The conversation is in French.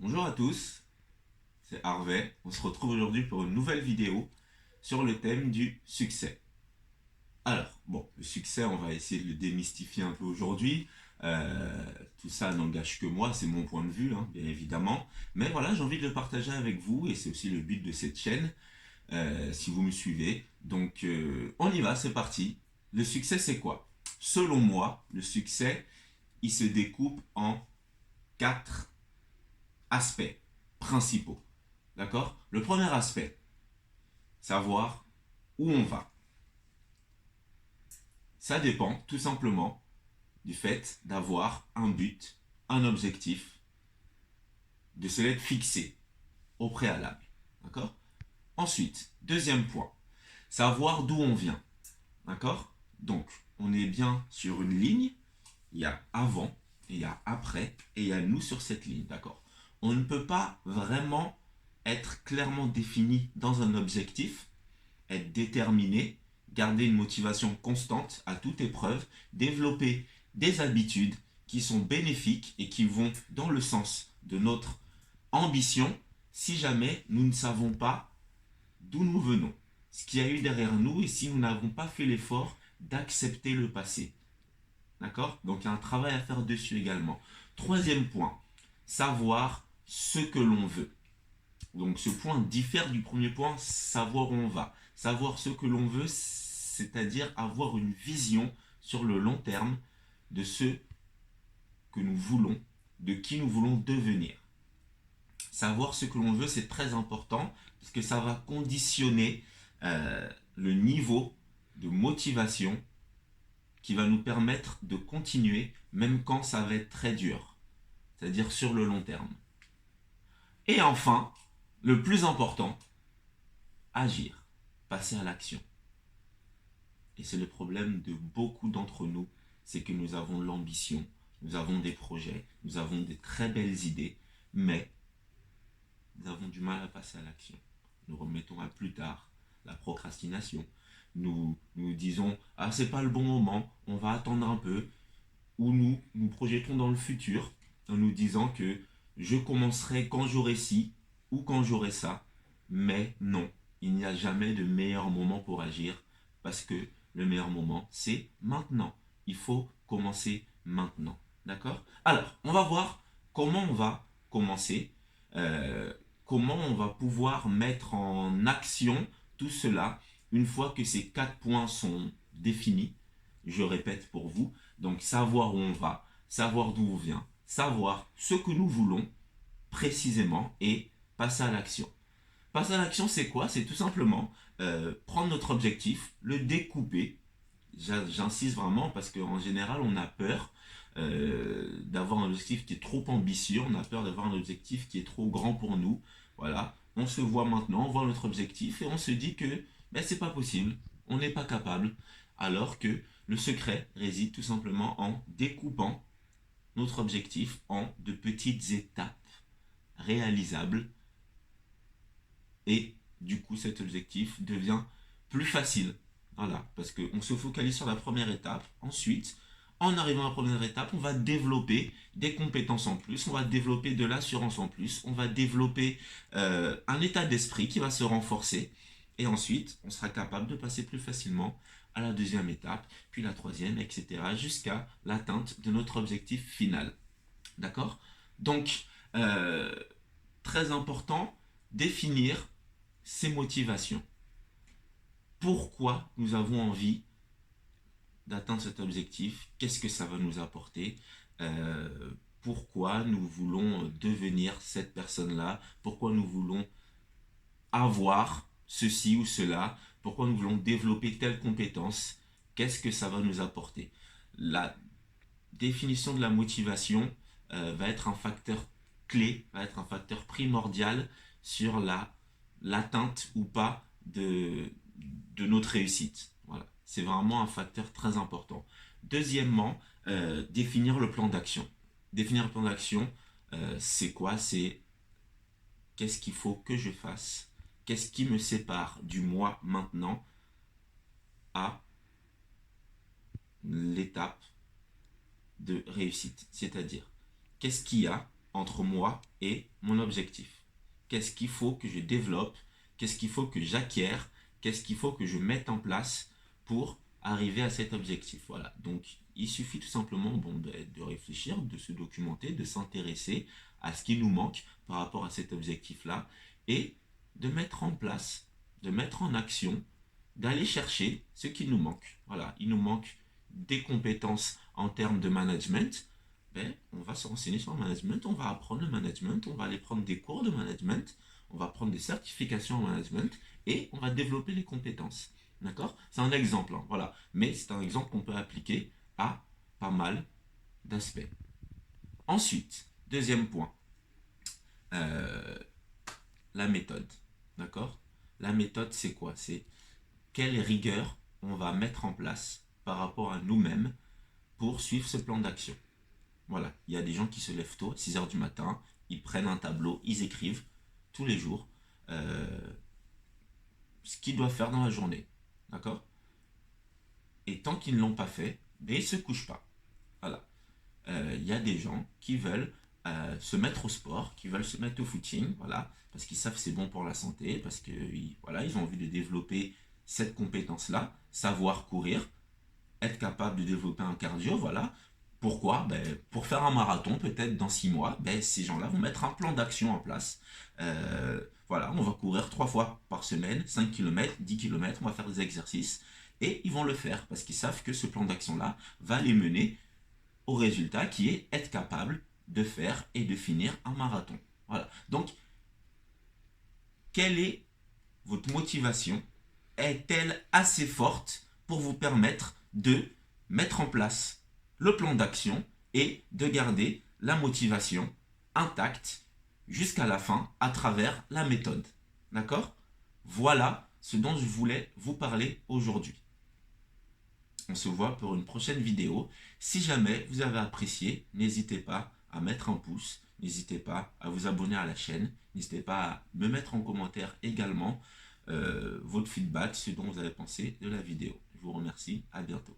Bonjour à tous, c'est Harvey. On se retrouve aujourd'hui pour une nouvelle vidéo sur le thème du succès. Alors, bon, le succès, on va essayer de le démystifier un peu aujourd'hui. Tout ça n'engage que moi, c'est mon point de vue, hein, bien évidemment. Mais voilà, j'ai envie de le partager avec vous et c'est aussi le but de cette chaîne, si vous me suivez. Donc, on y va, c'est parti. Le succès, c'est quoi? Selon moi, le succès, il se découpe en quatre aspects principaux. D'accord? Le premier aspect, savoir où on va. Ça dépend tout simplement du fait d'avoir un but, un objectif, de se l'être fixé au préalable. D'accord? Ensuite, deuxième point, savoir d'où on vient. D'accord? Donc, on est bien sur une ligne, il y a avant, il y a après, et il y a nous sur cette ligne. D'accord? On ne peut pas vraiment être clairement défini dans un objectif, être déterminé, garder une motivation constante à toute épreuve, développer des habitudes qui sont bénéfiques et qui vont dans le sens de notre ambition si jamais nous ne savons pas d'où nous venons, ce qu'il y a eu derrière nous et si nous n'avons pas fait l'effort d'accepter le passé. D'accord? Donc il y a un travail à faire dessus également. Troisième point, savoir ce que l'on veut. Donc ce point diffère du premier point, savoir où on va. Savoir ce que l'on veut, c'est-à-dire avoir une vision sur le long terme de ce que nous voulons, de qui nous voulons devenir. Savoir ce que l'on veut, c'est très important parce que ça va conditionner le niveau de motivation qui va nous permettre de continuer même quand ça va être très dur, c'est-à-dire sur le long terme. Et enfin, le plus important, agir, passer à l'action. Et c'est le problème de beaucoup d'entre nous, c'est que nous avons l'ambition, nous avons des projets, nous avons des très belles idées, mais nous avons du mal à passer à l'action. Nous remettons à plus tard la procrastination. Nous disons, ah, c'est pas le bon moment, on va attendre un peu, ou nous projetons dans le futur en nous disant que je commencerai quand j'aurai ci ou quand j'aurai ça. Mais non, il n'y a jamais de meilleur moment pour agir parce que le meilleur moment, c'est maintenant. Il faut commencer maintenant. D'accord? Alors, on va voir comment on va commencer, euh, comment on va pouvoir mettre en action tout cela une fois que ces quatre points sont définis. Je répète pour vous, donc savoir où on va, savoir d'où on vient, savoir ce que nous voulons précisément et passer à l'action. Passer à l'action, c'est quoi? C'est tout simplement prendre notre objectif, le découper. J'insiste vraiment parce qu'en général, on a peur d'avoir un objectif qui est trop ambitieux, on a peur d'avoir un objectif qui est trop grand pour nous. Voilà, on se voit maintenant, on voit notre objectif et on se dit que ben, c'est pas possible, on n'est pas capable. Alors que le secret réside tout simplement en découpant notre objectif en de petites étapes réalisables et du coup cet objectif devient plus facile. Voilà, parce qu'on se focalise sur la première étape. Ensuite, en arrivant à la première étape, on va développer des compétences en plus, on va développer de l'assurance en plus, on va développer un état d'esprit qui va se renforcer. Et ensuite, on sera capable de passer plus facilement à la deuxième étape, puis la troisième, etc., jusqu'à l'atteinte de notre objectif final. D'accord? Donc, euh, très important, définir ses motivations. Pourquoi nous avons envie d'atteindre cet objectif? Qu'est-ce que ça va nous apporter? Pourquoi nous voulons devenir cette personne-là? Pourquoi nous voulons avoir ceci ou cela? Pourquoi nous voulons développer telle compétence? Qu'est-ce que ça va nous apporter? La définition de la motivation va être un facteur clé, va être un facteur primordial sur l'atteinte ou pas de notre réussite. Voilà. C'est vraiment un facteur très important. Deuxièmement, définir le plan d'action. Définir le plan d'action, c'est quoi? C'est qu'est-ce qu'il faut que je fasse? Qu'est-ce qui me sépare du moi maintenant à l'étape de réussite? C'est-à-dire, qu'est-ce qu'il y a entre moi et mon objectif. Qu'est-ce qu'il faut que je développe? Qu'est-ce qu'il faut que j'acquière? Qu'est-ce qu'il faut que je mette en place pour arriver à cet objectif? Voilà. Donc, il suffit tout simplement de réfléchir, de se documenter, de s'intéresser à ce qui nous manque par rapport à cet objectif-là et de mettre en place, de mettre en action, d'aller chercher ce qui nous manque. Voilà, il nous manque des compétences en termes de management. Ben, on va se renseigner sur le management, on va apprendre le management, on va aller prendre des cours de management, on va prendre des certifications en management et on va développer les compétences. D'accord? C'est un exemple, hein, voilà. Mais c'est un exemple qu'on peut appliquer à pas mal d'aspects. Ensuite, deuxième point, euh, la méthode. D'accord? La méthode, c'est quoi? C'est quelle rigueur on va mettre en place par rapport à nous-mêmes pour suivre ce plan d'action. Voilà, il y a des gens qui se lèvent tôt, 6 heures du matin, ils prennent un tableau, ils écrivent tous les jours ce qu'ils doivent faire dans la journée. D'accord? Et tant qu'ils ne l'ont pas fait, ben, ils ne se couchent pas. Voilà. Il y a des gens qui veulent se mettre au sport, qui veulent se mettre au footing, voilà, parce qu'ils savent que c'est bon pour la santé, parce que voilà, ils ont envie de développer cette compétence-là, savoir courir, être capable de développer un cardio, voilà. Pourquoi? Ben, pour faire un marathon, peut-être dans 6 mois, ben, ces gens-là vont mettre un plan d'action en place. Voilà, on va courir 3 fois par semaine, 5 km, 10 km, on va faire des exercices. Et ils vont le faire parce qu'ils savent que ce plan d'action-là va les mener au résultat qui est être capable de faire et de finir un marathon. Voilà. Donc, quelle est votre motivation? Est-elle assez forte pour vous permettre de mettre en place le plan d'action et de garder la motivation intacte jusqu'à la fin à travers la méthode? D'accord? Voilà ce dont je voulais vous parler aujourd'hui. On se voit pour une prochaine vidéo. Si jamais vous avez apprécié, n'hésitez pas à mettre un pouce, n'hésitez pas à vous abonner à la chaîne, n'hésitez pas à me mettre en commentaire également votre feedback, ce dont vous avez pensé de la vidéo. Je vous remercie, à bientôt.